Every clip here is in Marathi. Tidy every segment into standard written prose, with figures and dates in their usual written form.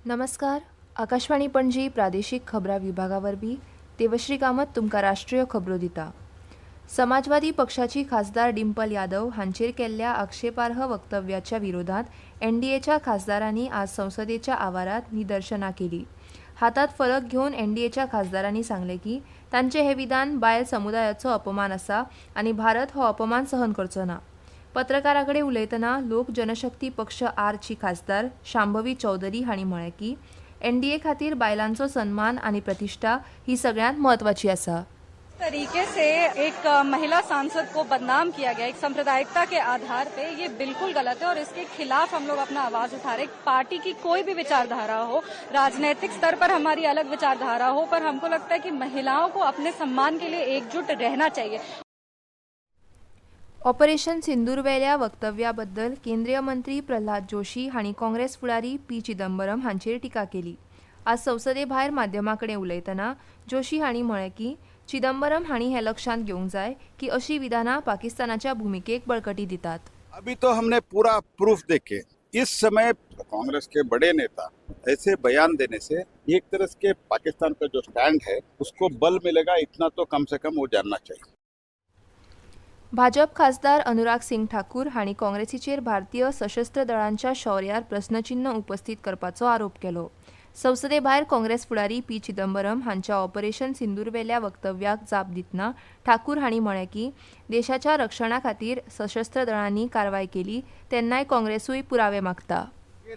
नमस्कार. आकाशवाणी पणजी प्रादेशीक खबरां विभागा वरवीं देवश्री कामत तुमकां राष्ट्रीय खबरो दिता. समाजवादी पक्षाची खासदार डिंपल यादव हांचेर केल्ल्या आक्षेपार्ह वक्तव्याच्या विरोधात एनडीएच्या खासदारांनी आज संसदेच्या आवारात निदर्शनां केली. हातात फलक घेवन एनडीएच्या खासदारांनी सांगले की तांचे हे विधान बायल समुदायाचो अपमान आसा आनी भारत हो अपमान सहन करचो ना. पत्रकारांकडे उलयतना लोक जनशक्ती पक्ष आरची खासदार शांभवी चौधरी हांणी म्हळें की एनडीए खातीर बायलांचो सन्मान आनी प्रतिष्ठा ही सगळ्यांत म्हत्वाची आसा. तरीके से एक महिला सांसद को बदनाम किया गया एक सांप्रदायिकता के आधार पे, ये बिल्कुल गलत है और इसके खिलाफ हम लोग अपना आवाज उठा रहे हैं. पार्टी की कोई भी विचारधारा हो, राजनीतिक स्तर पर हमारी अलग विचारधारा हो, पर हमको लगता है कि महिलाओं को अपने सम्मान के लिए एकजुट रहना चाहिए. ऑपरेशन सिंदूर वेल्या वक्तव्याबद्दल केंद्रीय मंत्री प्रल्हाद जोशी हांणी काँग्रेस फुडारी पी चिदंबरम हांचेर टिका केली. आज संसदे भायर माध्यमांकडेन उलयतना जोशी हांणी म्हळें की चिदंबरम हांणी हे लक्षांत घेवंक जाय की अशी विधानां पाकिस्तानाच्या भूमिकेक बळकटी दितात. अभी तो हमने पूरा प्रूफ देखे. इस समय कांग्रेस के बड़े नेता ऐसे बयान देने से एक तरह के पाकिस्तान का जो स्टैंड है उसको बल मिलेगा, इतना तो कम से कम वो जानना चाहिए. भाजप खासदार अनुराग सिंग ठाकूर हांणी काँग्रेसीचेर भारतीय सशस्त्र दळांच्या शौर्यार प्रस्नचिन्ह उपस्थित करपाचो आरोप केलो. संसदे भायर काँग्रेस फुडारी पी चिदंबरम हांच्या ऑपरेशन सिंदूर वेल्या वक्तव्याक जाप दितना ठाकूर हांणी म्हळें की देशाच्या रक्षणा खातीर सशस्त्र दळांनी कारवाय केली तेन्नाय काँग्रेसूय पुरावे मागता.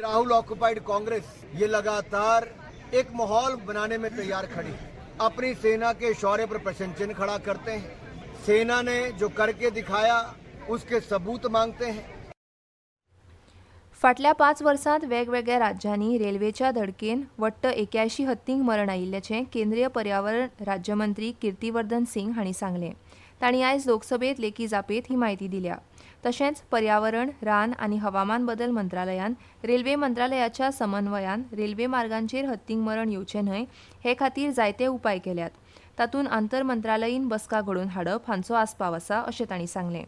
राहुल ऑक्युपाइड कांग्रेस ये लगातार एक माहौल बनाने में तैयार खड़ी, अपनी सेना के शौर्य पर प्रश्न चिन्ह खड़ा करते हैं. सेना ने जो करके दिखाया उसके सबूत मांगते हैं. फाटल्या 5 वर्सांत वेगवेगळ्या राज्यांनी रेल्वेच्या धडकेन वट्ट 81 हत्तींक मरण आयिल्ल्याचें केंद्रीय पर्यावरण राज्यमंत्री किर्तीवर्धन सिंग हांणी सांगलें. तांणी आयज लोकसभेत लेखी जापेत ही म्हायती दिल्या. तशेंच पर्यावरण, रान आनी हवामान बदल मंत्रालयान रेल्वे मंत्रालयाच्या समन्वयान रेल्वे मार्गांचेर हत्तींक मरण येवचें न्हय हे खातीर जायते उपाय केल्यात. तातूंत आंतरमंत्रालयीन बसका घडोवन हाडप हांचो आस्पाव आसा अशें तांणी सांगलें.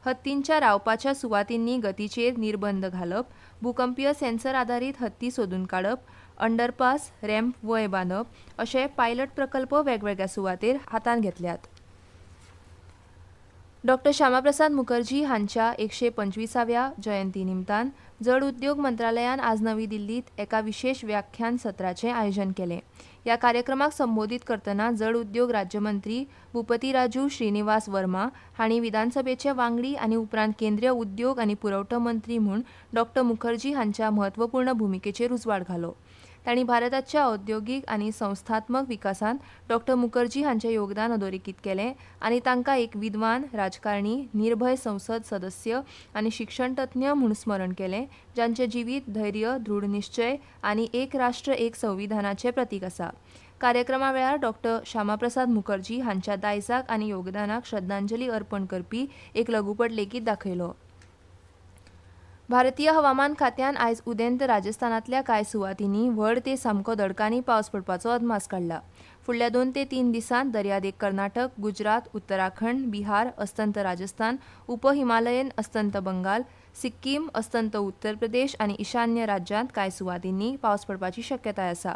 हत्तींच्या रावपाच्या सुवातींनी गतीचेर निर्बंध घालप, भूकंपीय सेन्सर आधारीत हत्ती सोदून काडप, अंडरपास, रॅम्प वय बांदप अशे पायलट प्रकल्प वेगवेगळ्या सुवातेर हातांत घेतल्यात. डॉ. श्यामाप्रसाद मुखर्जी हांच्या 125व्या जयंती निमतान जड उद्योग मंत्रालयान आज नवी दिल्लीत एका विशेष व्याख्यान सत्राचें आयोजन केलें. ह्या कार्यक्रमाक संबोधीत करतना जड उद्योग राज्यमंत्री भूपतीराजू श्रीनिवास वर्मा हांणी विधानसभेचे वांगडी आनी उपरांत केंद्रीय उद्योग आनी पुरवठो मंत्री म्हूण डॉ. मुखर्जी हांच्या म्हत्वपूर्ण भुमिकेचेर उजवाड घालो. तांणी भारताच्या औद्योगीक आनी संस्थात्मक विकासांत डॉ. मुखर्जी हांचें योगदान अधोरेखीत केलें आनी तांकां एक विद्वान, राजकारणी, निर्भय संसद सदस्य आनी शिक्षण तज्ञ म्हूण स्मरण केलें, जांचें जिवीत धैर्य, दृढ निश्चय आनी एक राष्ट्र एक संविधानाचें प्रतीक आसा. कार्यक्रमा वेळार डॉ. श्यामाप्रसाद मुखर्जी हांच्या दायजाक आनी योगदानाक श्रद्धांजली अर्पण करपी एक लघुपट लेगीत दाखयलो. भारतीय हवामान खात्यान आयज उदेंत राजस्थानांतल्या कांय सुवातींनी व्हड ते सामको दडकांनी पावस पडपाचो अदमास काडला. फुडल्या 2 ते 3 दिसांत दर्यादेग कर्नाटक, गुजरात, उत्तराखंड, बिहार, अस्तंत राजस्थान, उपहिमालयन अस्तंत बंगाल, सिक्कीम, अस्तंत उत्तर प्रदेश आनी ईशान्य राज्यांत कांय सुवातींनी पावस पडपाची शक्यताय आसा.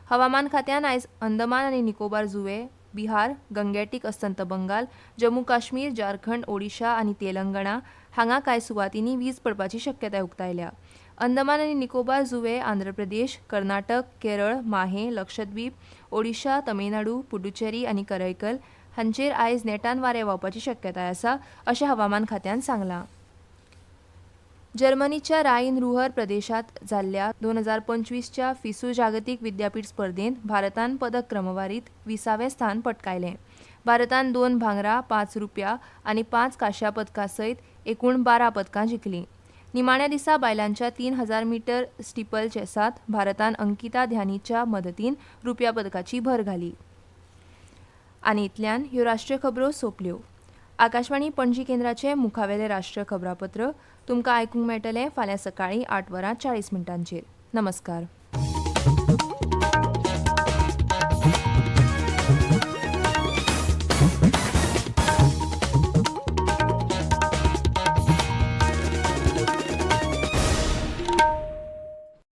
हवामान खात्यान आयज अंदमान आनी निकोबार जुंवे, बिहार, गंगेटीक अस्तंत बंगाल, जम्मू काश्मीर, झारखंड, ओडिशा आनी तेलंगणा हांगा कांय सुवातींनी वीज पडपाची शक्यताय उक्तायल्या. अंदमान आनी निकोबार जुंवे, आंध्र प्रदेश, कर्नाटक, केरळ, माहे, लक्षद्वीप, ओडिशा, तमिळनाडू, पुडुचेरी आनी करैकल हांचेर आयज नेटान वारें व्हांवपाची शक्यताय आसा अशें हवामान खात्यान सांगलां. जर्मनीच्या रायन रुहर प्रदेशात जाल्ल्या 2025च्या फिसू जागतीक विद्यापीठ स्पर्धेंत भारतान पदक क्रमवारीत 20वें स्थान पटकायलें. भारतान 2 भांगरा, 5 रुप्या आनी 5 कांश्या पदकां सयत एकूण 12 पदकां जिखलीं. निमाण्या दिसा बायलांच्या 3000 मीटर स्टिपल चेसांत भारतान अंकिता ध्यानीच्या मदतीन रुप्या पदकाची भर घाली. आनी इतल्यान ह्यो राष्ट्रीय खबरो सोंपल्यो. आकाशवाणी पणजी केंद्राचे मुखावेले राष्ट्रीय खबरापत्र तुमकां आयकूंक मेळटलें फाल्यां सकाळीं 8:40 नमस्कार.